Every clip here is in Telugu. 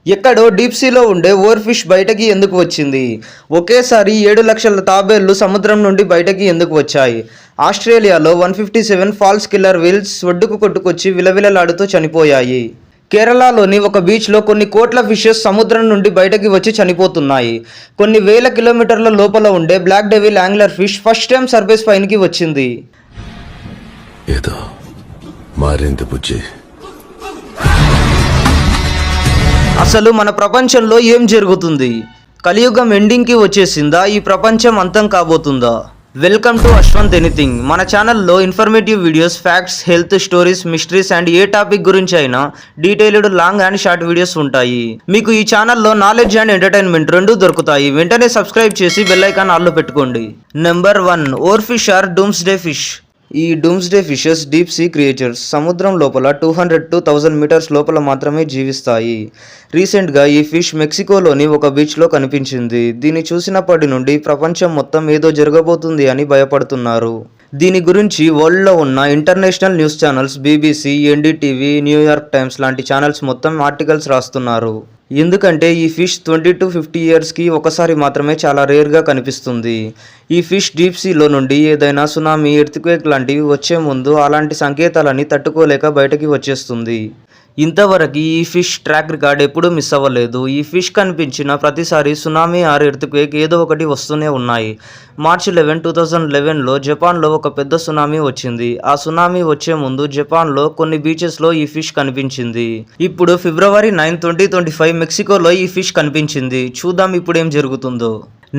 ఎక్కడో డీప్ సీలో ఉండే ఓవర్ ఫిష్ బయటకి ఎందుకు వచ్చింది? ఒకేసారి 7 లక్షల తాబేళ్లు సముద్రం నుండి బయటకి ఎందుకు వచ్చాయి? ఆస్ట్రేలియాలో 157 ఫాల్స్ కిల్లర్ వీల్స్ ఒడ్డుకు కొట్టుకొచ్చి విలవిలలాడుతూ చనిపోయాయి. కేరళలోని ఒక బీచ్లో కొన్ని కోట్ల ఫిషెస్ సముద్రం నుండి బయటకి వచ్చి చనిపోతున్నాయి. కొన్ని వేల కిలోమీటర్ల లోపల ఉండే black devil angler fish first time surface పైనకి వచ్చింది. ఏదో మారింది బుజ్జి. అసలు మన ప్రపంచంలో ఏం జరుగుతుంది? కలియుగం ఎండింగ్కి వచ్చేసిందా? ఈ ప్రపంచం అంతం కాబోతుందా? Welcome to Ashwanth anything. మన ఛానల్లో informative videos, facts, health stories, mysteries and ఏ టాపిక్ గురించి అయినా detailed long and short videos ఉంటాయి. మీకు ఈ ఛానల్లో నాలెడ్జ్ అండ్ ఎంటర్టైన్మెంట్ రెండూ దొరుకుతాయి. వెంటనే సబ్స్క్రైబ్ చేసి బెల్ ఐకాన్ ఆల్లో పెట్టుకోండి. Number 1, oar fish or doomsday fish. ఈ doomsday fishes deep sea creatures. సముద్రం లోపల 200 to 1000 మీటర్స్ లోపల మాత్రమే జీవిస్తాయి. రీసెంట్గా ఈ ఫిష్ మెక్సికోలోని ఒక బీచ్లో కనిపించింది. దీన్ని చూసినప్పటి నుండి ప్రపంచం మొత్తం ఏదో జరగబోతుంది అని భయపడుతున్నారు. దీని గురించి వరల్డ్లో ఉన్న international news channels BBC, NDTV, New York times లాంటి ఛానల్స్ మొత్తం ఆర్టికల్స్ రాస్తున్నారు. ఎందుకంటే ఈ ఫిష్ 20 to 50 ఇయర్స్కి ఒకసారి మాత్రమే చాలా రేర్గా కనిపిస్తుంది. ఈ ఫిష్ డీప్ సీలో నుండి ఏదైనా సునామీ, ఎర్త్క్వేక్ లాంటివి వచ్చే ముందు అలాంటి సంకేతాలని తట్టుకోలేక బయటకి వచ్చేస్తుంది. ఇంతవరకు ఈ ఫిష్ ట్రాక్ రికార్డ్ ఎప్పుడూ మిస్ అవ్వలేదు. ఈ ఫిష్ కనిపించిన ప్రతిసారి సునామీ ఆర్ ఎర్త్క్వేక్ ఏదో ఒకటి వస్తూనే ఉన్నాయి. March 11, 2011లో జపాన్లో ఒక పెద్ద సునామీ వచ్చింది. ఆ సునామీ వచ్చే ముందు జపాన్లో కొన్ని బీచెస్లో ఈ ఫిష్ కనిపించింది. ఇప్పుడు February 9, 2025 మెక్సికోలో ఈ ఫిష్ కనిపించింది. చూద్దాం ఇప్పుడు ఏం జరుగుతుందో.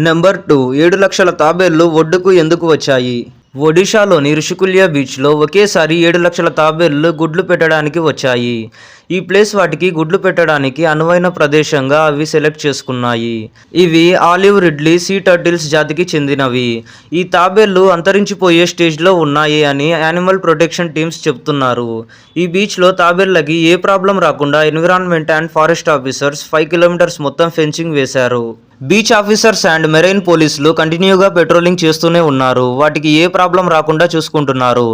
నెంబర్ 2, 7 లక్షల తాబేళ్లు ఒడ్డుకు ఎందుకు వచ్చాయి? ఒడిషాలోని ఋషికుల్య బీచ్లో ఒకేసారి 7 లక్షల తాబేళ్లు గుడ్లు పెట్టడానికి వచ్చాయి. ఈ ప్లేస్ వాటికి గుడ్లు పెట్టడానికి అనువైన ప్రదేశంగా అవి సెలెక్ట్ చేసుకున్నాయి. ఇవి ఆలివ్ రిడ్లీ సీ టర్టిల్స్ జాతికి చెందినవి. ఈ తాబేళ్లు అంతరించిపోయే స్టేజ్లో ఉన్నాయి అని యానిమల్ ప్రొటెక్షన్ టీమ్స్ చెప్తున్నారు. ఈ బీచ్లో తాబేళ్లకి ఏ ప్రాబ్లం రాకుండా environment and forest officers 5 kilometres మొత్తం ఫెన్సింగ్ వేశారు. బీచ్ ఆఫీసర్స్ అండ్ మెరైన్ పోలీసులు కంటిన్యూగా పెట్రోలింగ్ చేస్తూనే ఉన్నారు. వాటికి ఏ ప్రాబ్లం రాకుండా చూసుకుంటున్నారు.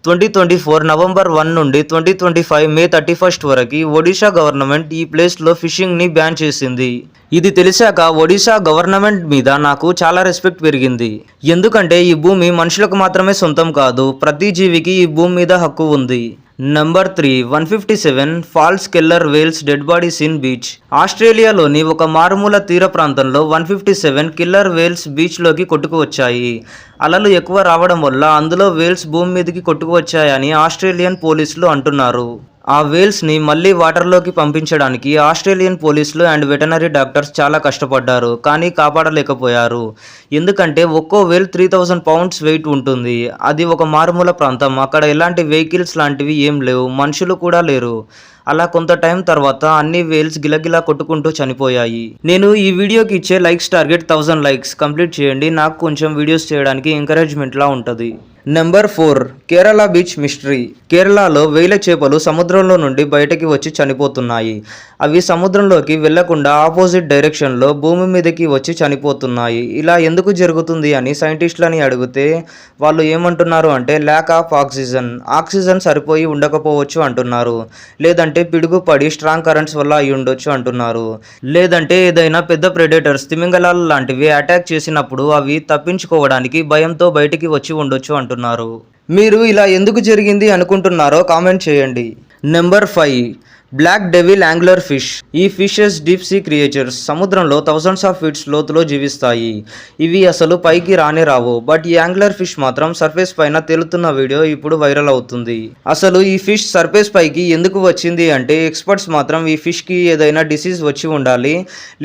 2024 November 1 నుండి 2025 May 31 వరకు ఒడిషా గవర్నమెంట్ ఈ ప్లేస్లో ఫిషింగ్ని బ్యాన్ చేసింది. ఇది తెలిసాక ఒడిషా గవర్నమెంట్ మీద నాకు చాలా రెస్పెక్ట్ పెరిగింది. ఎందుకంటే ఈ భూమి మనుషులకు మాత్రమే సొంతం కాదు, ప్రతి జీవికి ఈ భూమి మీద హక్కు ఉంది. Number 3, 157 false killer whales dead bodies in beach. ఆస్ట్రేలియాలోని ఒక మారుమూల తీర ప్రాంతంలో 157 కిల్లర్ వేల్స్ బీచ్లోకి కొట్టుకు వచ్చాయి. అలలు ఎక్కువ రావడం వల్ల అందులో వేల్స్ భూమి మీదకి కొట్టుకు వచ్చాయని ఆస్ట్రేలియన్ పోలీసులు అంటున్నారు. ఆ వేల్స్ని మళ్ళీ వాటర్లోకి పంపించడానికి ఆస్ట్రేలియన్ పోలీసులు అండ్ వెటనరీ డాక్టర్స్ చాలా కష్టపడ్డారు, కానీ కాపాడలేకపోయారు. ఎందుకంటే ఒక్కో వేల్ 3000 pounds వెయిట్ ఉంటుంది. అది ఒక మారుమూల ప్రాంతం, అక్కడ ఎలాంటి వెహికల్స్ లాంటివి ఏం లేవు, మనుషులు కూడా లేరు. అలా కొంత టైం తర్వాత అన్ని వేల్స్ గిలగిలా కొట్టుకుంటూ చనిపోయాయి. నేను ఈ వీడియోకి ఇచ్చే లైక్స్ టార్గెట్ 1000 likes కంప్లీట్ చేయండి. నాకు కొంచెం వీడియోస్ చేయడానికి ఎంకరేజ్మెంట్లా ఉంటుంది. Number 4, Kerala beach mystery. కేరళలో వేల చేపలు సముద్రంలో నుండి బయటకి వచ్చి చనిపోతున్నాయి. అవి సముద్రంలోకి వెళ్లకుండా ఆపోజిట్ డైరెక్షన్లో భూమి మీదకి వచ్చి చనిపోతున్నాయి. ఇలా ఎందుకు జరుగుతుంది అని సైంటిస్టులని అడిగితే వాళ్ళు ఏమంటున్నారు అంటే ల్యాక్ ఆఫ్ ఆక్సిజన్ సరిపోయి ఉండకపోవచ్చు అంటున్నారు. లేదంటే పిడుగు పడి స్ట్రాంగ్ కరెంట్స్ వల్ల అయి ఉండొచ్చు అంటున్నారు. లేదంటే ఏదైనా పెద్ద ప్రెడేటర్స్, తిమింగలాలు లాంటివి అటాక్ చేసినప్పుడు అవి తప్పించుకోవడానికి భయంతో బయటికి వచ్చి ఉండొచ్చు అంటున్నారు. మీరు ఇలా ఎందుకు జరిగింది అనుకుంటున్నారో కామెంట్ చేయండి. Number 5, black devil angler fish. ఈ ఫిషెస్ డీప్ సీ క్రియేచర్స్. సముద్రంలో thousands of feet లోతులో జీవిస్తాయి. ఇవి అసలు పైకి రానే రావు. బట్ ఈ యాంగ్లర్ ఫిష్ మాత్రం సర్ఫేస్ పైన తేలుతున్న వీడియో ఇప్పుడు వైరల్ అవుతుంది. అసలు ఈ ఫిష్ సర్ఫేస్ పైకి ఎందుకు వచ్చింది అంటే ఎక్స్పర్ట్స్ మాత్రం ఈ ఫిష్కి ఏదైనా డిసీజ్ వచ్చి ఉండాలి,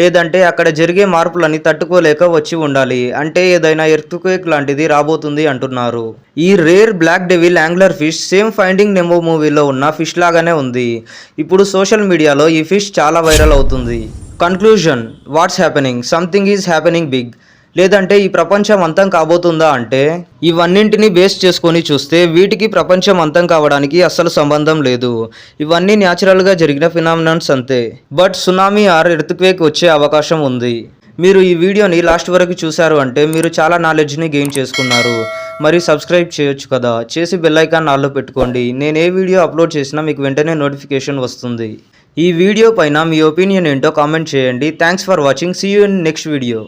లేదంటే అక్కడ జరిగే మార్పులని తట్టుకోలేక వచ్చి ఉండాలి, అంటే ఏదైనా ఎర్త్క్వేక్ లాంటిది రాబోతుంది అంటున్నారు. ఈ rare black devil angler fish same finding Nemo మూవీలో ఉన్న ఫిష్ లాగానే ఉంది. ఇప్పుడు సోషల్ మీడియాలో ఈ ఫిష్ చాలా వైరల్ అవుతుంది. Conclusion, what's happening? Something is happening big. లేదంటే ఈ ప్రపంచం అంతం కాబోతుందా అంటే ఇవన్నింటినీ బేస్ చేసుకొని చూస్తే వీటికి ప్రపంచం అంతం కావడానికి అస్సలు సంబంధం లేదు. ఇవన్నీ న్యాచురల్గా జరిగిన ఫినామినన్స్ అంతే. బట్ సునామీ ఆర్ ఎర్త్క్వేక్ వచ్చే అవకాశం ఉంది. మీరు ఈ వీడియోని లాస్ట్ వరకు చూశారు అంటే మీరు చాలా నాలెడ్జ్ని గెయిన్ చేసుకున్నారు. మరి సబ్స్క్రైబ్ చేయొచ్చు కదా, చేసి బెల్ ఐకాన్ ఆల్లో పెట్టుకోండి. నేను ఏ వీడియో అప్లోడ్ చేసినా మీకు వెంటనే నోటిఫికేషన్ వస్తుంది. ఈ వీడియో పైన మీ ఒపీనియన్ ఏంటో కామెంట్ చేయండి. Thanks for watching. See you in next video.